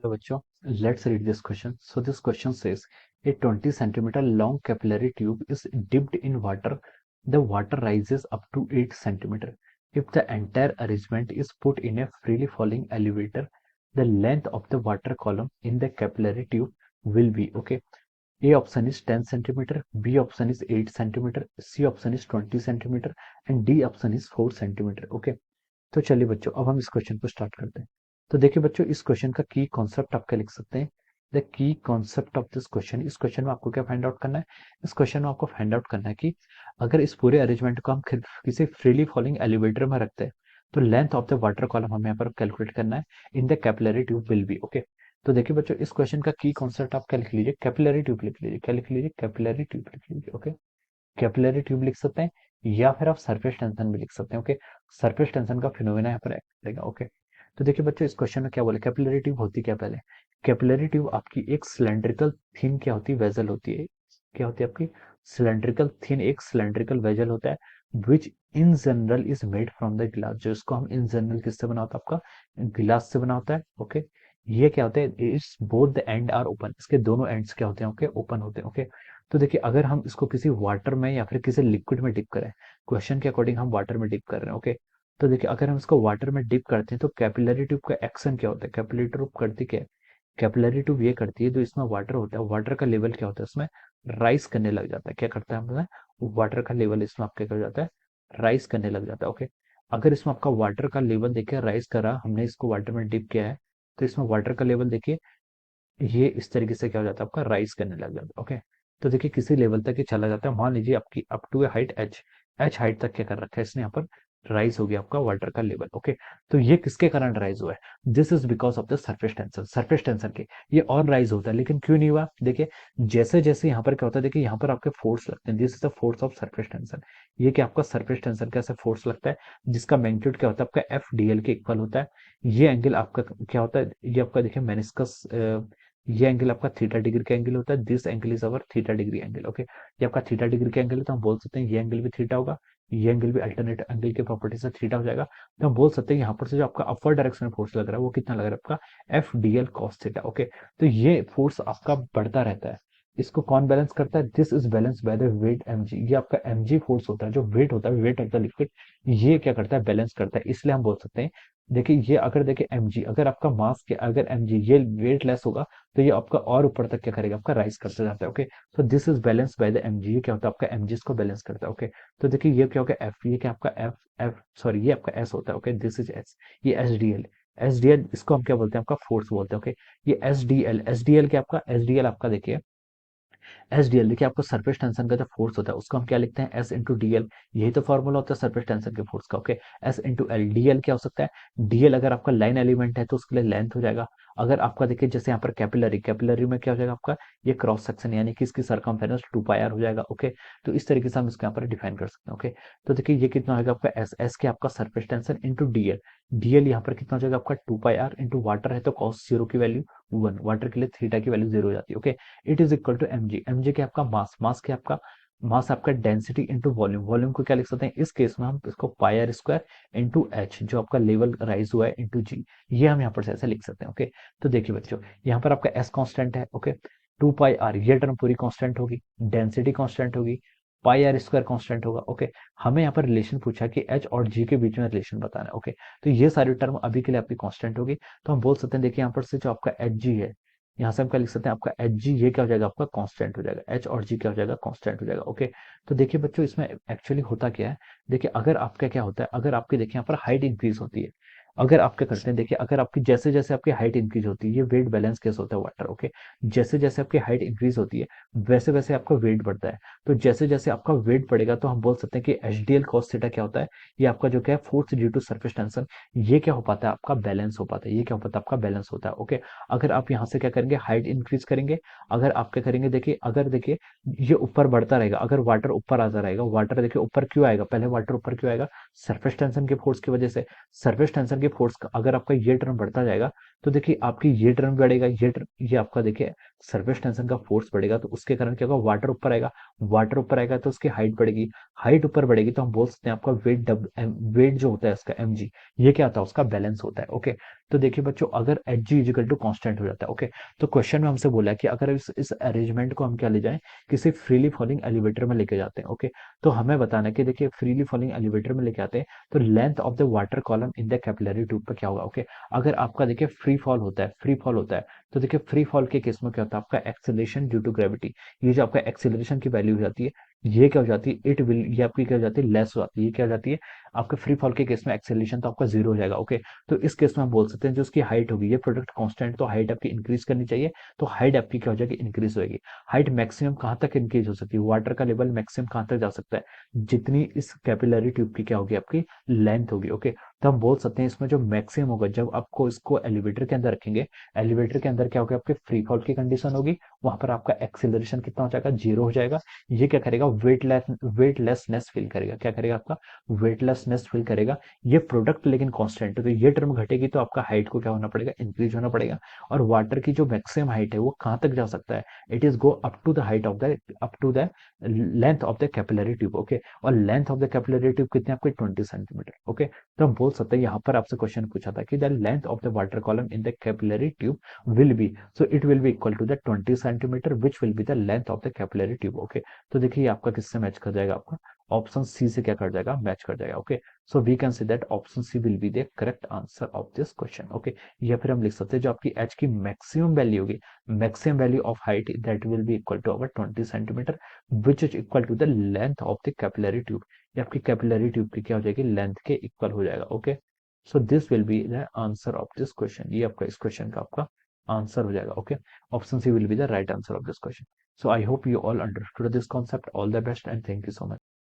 Hello, bachcho. Let's read this question. So this question says, a 20 centimeter long capillary tube is dipped in water. The water rises up to 8 centimeter. If the entire arrangement is put in a freely falling elevator, the length of the water column in the capillary tube will be, okay. A option is 10 centimeter, B option is 8 centimeter, C option is 20 centimeter and D option is 4 centimeter, okay. तो चलिए बच्चों अब हम इस question को start करते हैं। तो देखिए बच्चों इस क्वेश्चन का की कॉन्सेप्ट आप क्या लिख सकते हैं। The key concept of this question, इस क्वेश्चन में आपको क्या फाइंड आउट करना है। इस क्वेश्चन में आपको फाइंड आउट करना है कि अगर इस पूरे अरेंजमेंट को हम किसी फ्रीली फॉलिंग एलिवेटर में रखते हैं तो length of the water column हमें यहाँ पर कैलकुलेट करना है इन the capillary tube will B, okay. तो देखिए बच्चों इस क्वेश्चन का की कॉन्सेप्ट आप क्या लिख लीजिए, कैपिलरी ट्यूब लिख लीजिए, क्या लिख लीजिए, कैपिलरी ट्यूब लिख लीजिए, ओके। कैपिलरी ट्यूब लिख सकते हैं या फिर आप सरफेस टेंशन भी लिख सकते हैं, ओके। सरफेस टेंशन का फिनोमेना यहाँ पर एक्ट करेगा, ओके। तो देखिए बच्चों इस क्वेश्चन में क्या बोले, कैपिलरी ट्यूब होती क्या पहले। कैपिलरी ट्यूब आपकी एक सिलेंड्रिकल थिन क्या होती है, वेजल होती है। क्या होती है आपकी सिलेंड्रिकल थिन, एक सिलेंड्रिकल वेजल होता है which in general is made from the glass, जो इसको हम इन जनरल किससे बना होता है, आपका ग्लास से बना होता है, ओके। ये क्या होता है, इस both the end are open, इसके दोनों एंड्स क्या होते हैं, ओके, ओपन होते हैं, ओके। तो देखिए अगर हम इसको किसी वाटर में या फिर किसी लिक्विड में डिप करें, क्वेश्चन के अकॉर्डिंग हम वाटर में डिप कर रहे हैं, ओके। तो देखिए अगर हम इसको वाटर में डिप करते हैं तो कैपिलरी ट्यूब का एक्शन क्या होता है, कैपिलरी ट्यूब करती क्या है, कैपिलरी ट्यूब ये करती है जो इसमें वाटर होता है, वाटर का लेवल क्या होता है उसमें राइज करने लग जाता है, क्या करता है हमें, वाटर का लेवल इसमें आपके कर जाता है, राइज करने लग जाता है, ओके। अगर इसमें आपका वाटर का लेवल देखिए राइज करा, हमने इसको वाटर में डिप किया है तो इसमें वाटर का लेवल देखिए ये इस तरीके से क्या हो जाता है आपका राइज करने लग जाता है, ओके। तो देखिए किसी लेवल तक ये चला जाता है, मान लीजिए आपकी up to a height h, h height तक क्या कर रखा है इसने यहाँ पर, राइज हो गया आपका वाटर का लेवल, ओके। तो ये किसके कारण राइज हुआ है, this is because of the surface tension, surface tension के ये और राइज होता है, लेकिन क्यों नहीं हुआ, देखिए जैसे जैसे यहाँ पर क्या होता है, देखिए यहाँ पर आपके फोर्स लगते हैं, this is the force of surface tension. ये क्या आपका सरफेस टेंशन कैसे फोर्स लगता है, जिसका मैग्नीट्यूड क्या होता है आपका एफ डी एल के इक्वल होता है। ये एंगल आपका क्या होता है, ये आपका देखिए मेनिस्कस, ये एंगल आपका थीटा डिग्री का एंगल होता है, this angle is our theta degree angle, okay. ये आपका थीटा डिग्री का एंगल है तो हम बोल सकते हैं ये एंगल भी थीटा होगा, ये एंगल भी अल्टरनेट एंगल के प्रॉपर्टी से थीटा हो जाएगा। तो हम बोल सकते हैं यहाँ पर से जो आपका अपर डायरेक्शन में फोर्स लग रहा है वो कितना लग रहा है आपका F D l cos theta, okay. तो ये फोर्स आपका बढ़ता रहता है, इसको कौन बैलेंस करता है, this is balance by the weight m g, ये आपका एम जी फोर्स होता है, जो वेट होता है, वेट ऑफ द लिक्विड, ये क्या करता है बैलेंस करता है, इसलिए हम बोल सकते हैं देखिए ये अगर देखिए mg, अगर आपका मास के अगर mg ये वेट लेस होगा तो ये आपका और ऊपर तक क्या करेगा, आपका राइज करते जाता है, ओके। तो this is balance by the mg, ये क्या होता है आपका mg इसको बैलेंस करता है, ओके। तो देखिए ये क्या होगा f, ये क्या आपका f सॉरी ये आपका s होता है, ओके, दिस इज s, ये sdl, sdl इसको हम क्या बोलते हैं आपका फोर्स बोलते हैं, ओके। ये sdl, sdl क्या आपका sdl आपका देखिए एस डी एल, देखिए आपको सरफेस टेंशन का जो फोर्स होता है उसको हम क्या लिखते हैं एस इंटू डी एल, यही तो फॉर्मूला होता है सरफेस टेंशन के फोर्स का, okay. S into L, D L क्या हो सकता है, डी एल अगर आपका लाइन एलिमेंट है तो उसके लिए लेंथ हो जाएगा। अगर आपका देखिए जैसे यहाँ पर कैपिलरी, कैपिलरी में क्या हो जाएगा आपका ये क्रॉस सेक्शन यानी कि इसकी सरकमफेरेंस 2 पाई आर हो जाएगा, ओके। तो इस तरीके से हम इसको यहाँ पर डिफाइन कर सकते हैं, ओके। तो देखिए ये कितना होगा आपका एस, एस के आपका surface tension into D L, D L यहाँ पर कितना हो जाएगा आपका 2 पाई आर इंटू वाटर है तो कॉस जीरो की वैल्यू 1, वाटर के लिए थीटा की वैल्यू 0 हो जाती है, okay. It is equal to mg, mg क्या आपका मास, मास क्या आपका मास आपका डेंसिटी इंटू वॉल्यूम, वॉल्यूम को क्या लिख सकते हैं इस केस में हम इसको पाई आर स्क्वायर इंटू एच जो आपका लेवल राइज हुआ है इंटू जी, ये हम यहाँ पर से ऐसे लिख सकते हैं, ओके। तो देखिए बच्चों यहाँ पर आपका एस कांस्टेंट है, ओके, 2 पाई आर ये टर्म पूरी कांस्टेंट होगी, डेंसिटी कांस्टेंट होगी, पाई आर स्क्वायर कांस्टेंट होगा, ओके। हमें यहाँ पर रिलेशन पूछा कि एच और जी के बीच में रिलेशन बताना है, ओके। तो ये सारी टर्म अभी के लिए आपकी कांस्टेंट होगी, तो हम बोल सकते हैं देखिए यहाँ पर से जो आपका एच जी है, यहाँ से हम क्या लिख सकते हैं आपका एच जी ये क्या हो जाएगा आपका कांस्टेंट हो जाएगा, एच और जी क्या हो जाएगा कांस्टेंट हो जाएगा, ओके। तो देखिए बच्चों इसमें एक्चुअली होता क्या है, देखिए अगर आपका क्या होता है, अगर आपकी देखिए यहाँ पर हाइट इंक्रीज होती है, अगर आप क्या करते हैं देखिए अगर आपकी जैसे जैसे आपकी हाइट इंक्रीज होती है, ये वेट बैलेंस केस होता है वाटर, ओके। जैसे जैसे आपकी हाइट इंक्रीज होती है वैसे वैसे आपका वेट बढ़ता है, तो जैसे जैसे आपका वेट बढ़ेगा तो हम बोल सकते हैं कि h d l cos theta क्या होता है, ये आपका जो क्या है force due to surface tension, ये क्या हो पाता है आपका बैलेंस हो पाता है, ये क्या हो पाता है आपका बैलेंस होता है, ओके। अगर आप यहाँ से क्या करेंगे हाइट इंक्रीज करेंगे, अगर आप क्या करेंगे देखिए अगर देखिए ये ऊपर बढ़ता रहेगा, अगर वाटर ऊपर आता रहेगा, वाटर देखिए ऊपर क्यों आएगा, पहले वाटर ऊपर क्यों आएगा, सरफेस टेंशन के फोर्स की वजह से, सरफेस टेंशन के फोर्स का अगर आपका ये टर्म बढ़ता जाएगा तो देखिए आपकी ये टर्म बढ़ेगा, ये आपका देखिए सरफेस टेंशन का फोर्स बढ़ेगा, तो उसके कारण क्या होगा, वाटर ऊपर आएगा, वाटर ऊपर आएगा तो उसकी हाइट बढ़ेगी, हाइट ऊपर बढ़ेगी तो हम बोल सकते हैं आपका वेट जो होता है उसका mg, ये क्या होता है, उसका बैलेंस होता है। ओके, तो देखिए बच्चों अगर h g equal to constant हो जाता है, ओके, तो क्वेश्चन में हमसे बोला है कि अगर इस अरेंजमेंट को हम क्या ले जाएं, किसी फ्रीली फॉलिंग एलिवेटर में लेके जाते हैं। ओके, तो हमें बताना है कि देखिए फ्रीली फॉलिंग एलिवेटर में लेके आते हैं तो length of the water column in the capillary tube पर क्या होगा। ओके, अगर आपका देखिए फ्री फॉल होता है तो देखिए फ्री फॉल के केस में क्या होता है, आपका एक्सेलरेशन ड्यू टू ग्रेविटी, ये जो आपका एक्सेलरेशन की वैल्यू हो जाती है, ये क्या हो जाती है, इट विल, ये आपकी क्या हो जाती है, लेस हो जाती है, ये क्या हो जाती है, आपका फ्री फॉल के केस में एक्सेलरेशन तो आपका जीरो हो जाएगा। ओके, तो इस केस में हम बोल सकते हैं जो उसकी हाइट होगी, ये प्रोडक्ट कांस्टेंट, तो हाइट आपकी इंक्रीज करनी चाहिए, तो हाइट आपकी क्या हो जाएगी, इंक्रीज होगी। हाइट मैक्सिमम कहाँ तक इंक्रीज हो सकती है, वाटर का लेवल मैक्सिमम कहाँ तक जा सकता है, जितनी इस कैपिलरी ट्यूब की क्या होगी, आपकी लेंथ होगी। ओके, तो हम बोल सकते हैं इसमें जो मैक्सिमम होगा, जब आपको इसको एलिवेटर के अंदर रखेंगे, एलिवेटर के अंदर क्या होगा, आपके फ्री फॉल की कंडीशन होगी, वहां पर आपका एक्सेलरेशन कितना हो जाएगा, जीरो हो जाएगा। ये क्या करेगा, वेटलेसनेस फील करेगा, क्या करेगा, आपका वेटलेसनेस फील करेगा। ये प्रोडक्ट लेकिन कांस्टेंट है, तो ये टर्म घटेगी तो आपका हाइट को क्या होना पड़ेगा, इंक्रीज होना पड़ेगा। और वाटर की जो मैक्सिमम हाइट है वो कहाँ तक जा सकता है, it is go up to the height of the up to the length of the capillary tube. Okay, और length of the capillary tube कितनी, आपकी 20 सेंटीमीटर। ओके, तो हम बोल सकते हैं यहाँ पर आपसे क्वेश्चन पूछा था कि the length of the water column in the capillary tube will be, so it will be equal to the 20 centimetre which will be the length of the capillary tube. Okay, तो देखिए ये आपका किससे match कर जाएगा, आपका option C से क्या कर जाएगा, मैच कर जाएगा। Okay, so we can say that option c will be the correct answer of this question. Okay, या फिर हम लिख सकते हैं जो आपकी एच की मैक्सिमम वैल्यू होगी, maximum value of height that will be equal to our 20 centimetre which is equal to the length of the capillary tube. ये आपकी कैपिलरी ट्यूब की क्या हो जाएगी, लेंथ के इक्वल हो जाएगा। Okay, so this will be the answer of this question, ये आपका इस क्वेश्चन का आपका आंसर हो जाएगा। Okay, option c will be the right answer of this question. So I hope you all understood this concept. All the best and thank you so much.